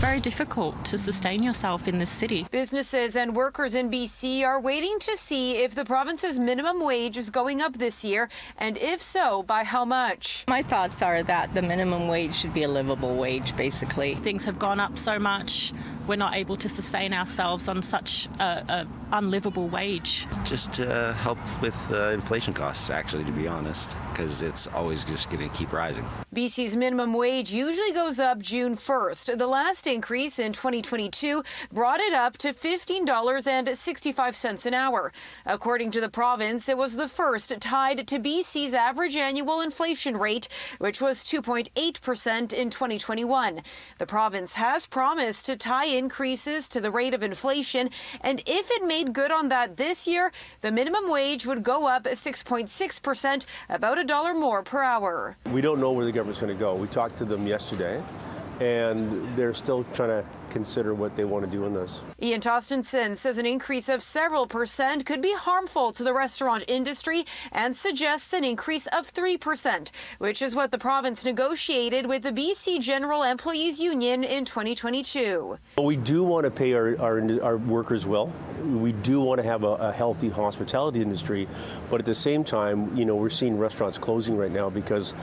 very difficult to sustain yourself in this city. Businesses and workers in BC are waiting to see if the province's minimum wage is going up this year, and if so, by how much. My thoughts are that the minimum wage should be a livable wage, basically. Things have gone up so much, we're not able to sustain ourselves on such a unlivable wage. Just to help with inflation costs, actually, to be honest, because it's always just going to keep rising. BC's minimum wage usually goes up June 1st. The last increase in 2022 brought it up to $15.65 an hour. According to the province, it was the first tied to BC's average annual inflation rate, which was 2.8% in 2021. The province has promised to tie increases to the rate of inflation, and if it made good on that this year, the minimum wage would go up 6.6%, about $1 more per hour. We don't know where the government's going to go. We talked to them yesterday, and they're still trying to consider what they want to do in this. Ian Tostenson says an increase of several percent could be harmful to the restaurant industry and suggests an increase of 3%, which is what the province negotiated with the BC General Employees Union in 2022. We do want to pay our workers well. We do want to have a healthy hospitality industry, but at the same time, we're seeing restaurants closing right now because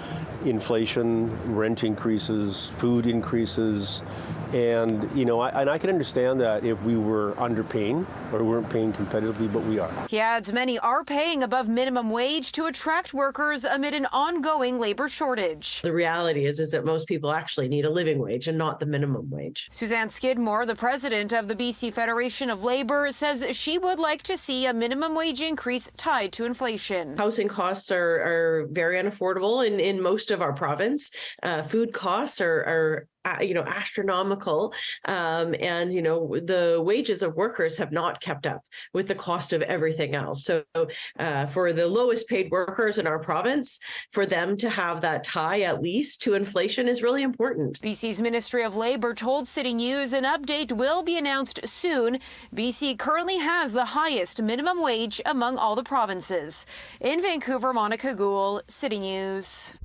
inflation, rent increases, food increases, and I can understand that if we were underpaying or weren't paying competitively, but we are. He adds many are paying above minimum wage to attract workers amid an ongoing labor shortage. The reality is that most people actually need a living wage and not the minimum wage. Suzanne Skidmore, the president of the BC Federation of Labor, says she would like to see a minimum wage increase tied to inflation. Housing costs are very unaffordable in most of our province. Food costs are astronomical. And the wages of workers have not kept up with the cost of everything else. So for the lowest paid workers in our province, for them to have that tie at least to inflation is really important. BC's Ministry of Labour told City News an update will be announced soon. BC currently has the highest minimum wage among all the provinces. In Vancouver, Monika Gul, City News.